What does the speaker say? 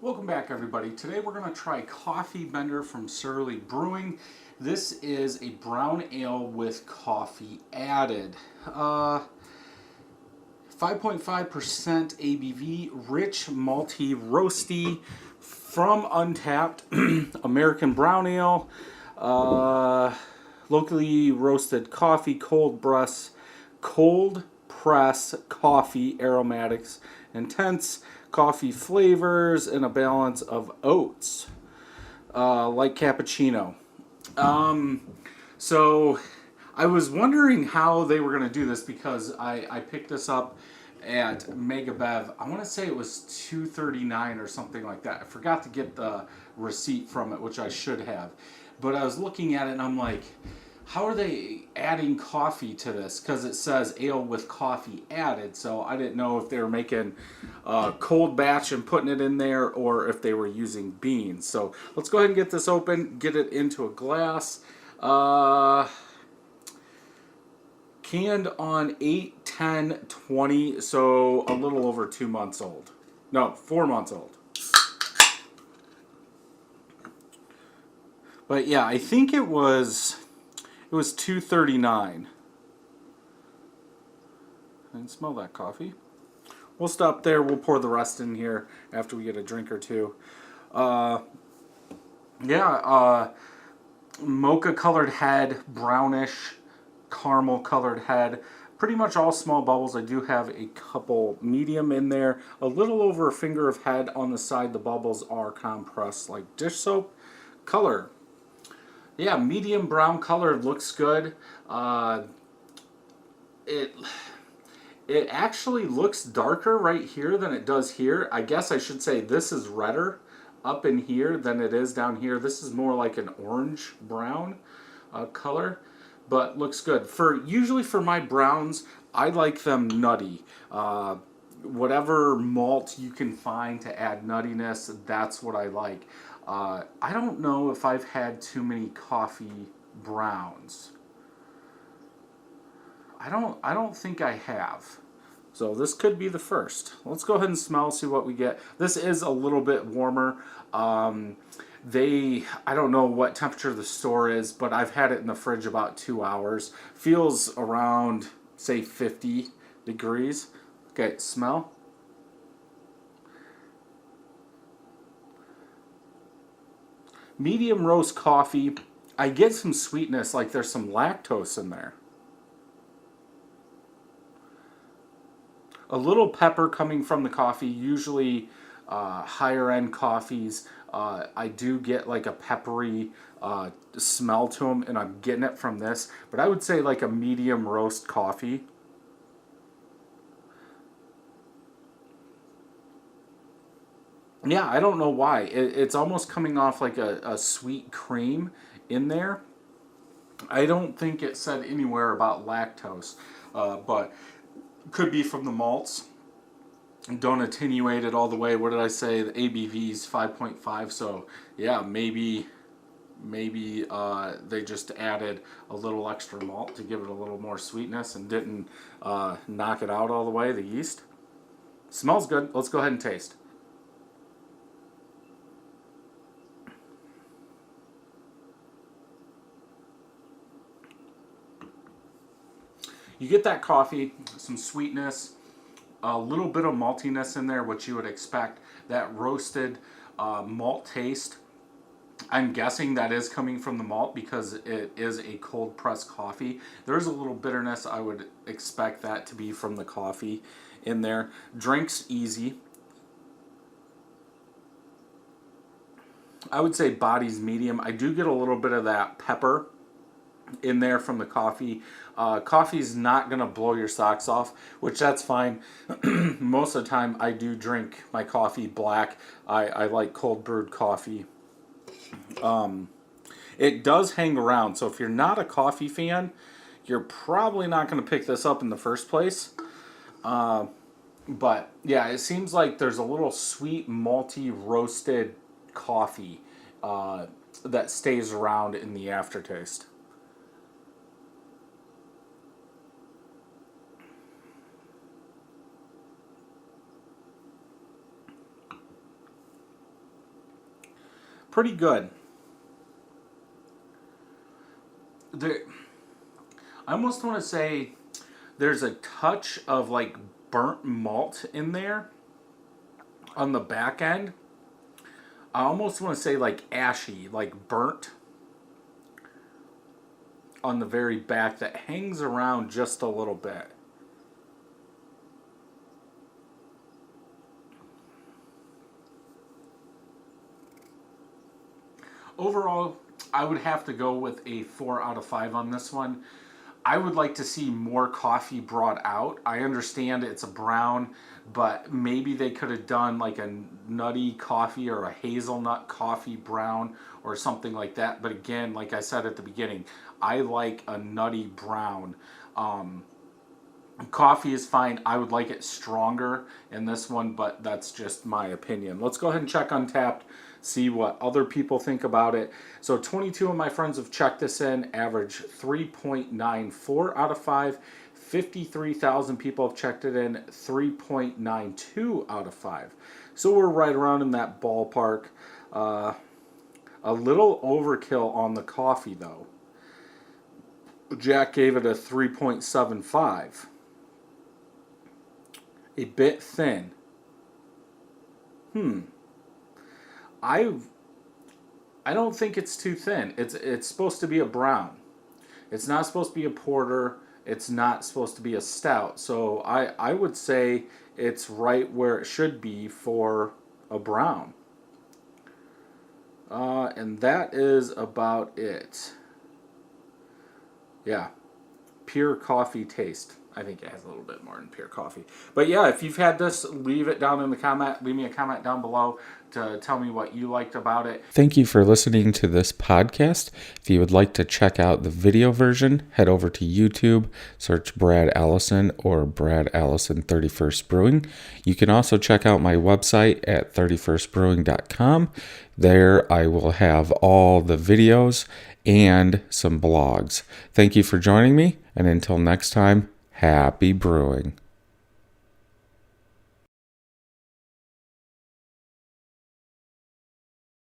Welcome back, everybody. Today we're going to try Coffee Bender from Surly Brewing. This is a brown ale with coffee added. 5.5% ABV, rich, malty, roasty, from Untapped, American brown ale, locally roasted coffee, cold press coffee, aromatics, intense coffee flavors, and a balance of oats, like cappuccino. So I was wondering how they were going to do this because I picked this up at Megabev. I want to say it was $2.39 or something like that. I forgot to get the receipt from it, which I should have. But I was looking at it and I'm like, how are they adding coffee to this? Because it says ale with coffee added, so I didn't know if they were making a cold batch and putting it in there or if they were using beans. So let's go ahead and get this open, get it into a glass. Canned on 8/10/20, so a little over 2 months old. No, 4 months old. But yeah, I think it was $2.39. I didn't smell that coffee. We'll stop there. We'll pour the rest in here after we get a drink or two. Mocha colored head, brownish caramel colored head. Pretty much all small bubbles. I do have a couple medium in there. A little over a finger of head on the side. The bubbles are compressed like dish soap. Color. Yeah, medium brown color, looks good. It actually looks darker right here than it does here. I guess I should say this is redder up in here than it is down here. This is more like an orange brown color, but looks good. Usually for my browns, I like them nutty. Whatever malt you can find to add nuttiness, that's what I like. I don't know if I've had too many coffee browns. I don't think I have. So this could be the first. Let's go ahead and smell, see what we get. This is a little bit warmer. I don't know what temperature the store is, but I've had it in the fridge about 2 hours. Feels around, say, 50 degrees. Okay, smell. Medium roast coffee. I get some sweetness, like there's some lactose in there. A little pepper coming from the coffee. Usually higher end coffees, I do get like a peppery smell to them, and I'm getting it from this. But I would say like a medium roast coffee. Yeah, I don't know why. It's almost coming off like a sweet cream in there. I don't think it said anywhere about lactose, but could be from the malts. Don't attenuate it all the way. What did I say? The ABV is 5.5, so yeah, maybe they just added a little extra malt to give it a little more sweetness and didn't knock it out all the way, the yeast. Smells good. Let's go ahead and taste. You get that coffee, some sweetness, a little bit of maltiness in there, which you would expect. That roasted malt taste. I'm guessing that is coming from the malt because it is a cold pressed coffee. There's a little bitterness. I would expect that to be from the coffee in there. Drink's easy. I would say body's medium. I do get a little bit of that pepper in there from the coffee. Coffee's not going to blow your socks off, which that's fine. Most of the time I do drink my coffee black. I like cold brewed coffee. It does hang around, so if you're not a coffee fan, you're probably not going to pick this up in the first place. But yeah, it seems like there's a little sweet, malty, roasted coffee that stays around in the aftertaste. pretty good. I almost want to say there's a touch of like burnt malt in there on the back end. I almost want to say like ashy, like burnt on the very back that hangs around just a little bit. Overall, I would have to go with a 4 out of 5 on this one. I would like to see more coffee brought out. I understand it's a brown, but maybe they could have done like a nutty coffee or a hazelnut coffee brown or something like that. But again, like I said at the beginning, I like a nutty brown. Coffee is fine. I would like it stronger in this one, but that's just my opinion. Let's go ahead and check Untappd, see what other people think about it. So 22 of my friends have checked this in, average 3.94 out of 5. 53,000 people have checked it in, 3.92 out of 5. So we're right around in that ballpark. A little overkill on the coffee though. Jack gave it a 3.75. A bit thin. I don't think it's too thin. It's supposed to be a brown. It's not supposed to be a porter. It's not supposed to be a stout. So I would say it's right where it should be for a brown. And that is about it. Yeah. Pure coffee taste. I think it has a little bit more than pure coffee. But yeah, if you've had this, leave it down in the comment. Leave me a comment down below to tell me what you liked about it. Thank you for listening to this podcast. If you would like to check out the video version, head over to YouTube, search Brad Allison or Brad Allison 31st Brewing. You can also check out my website at 31stbrewing.com. There I will have all the videos and some blogs. Thank you for joining me, and until next time, happy brewing.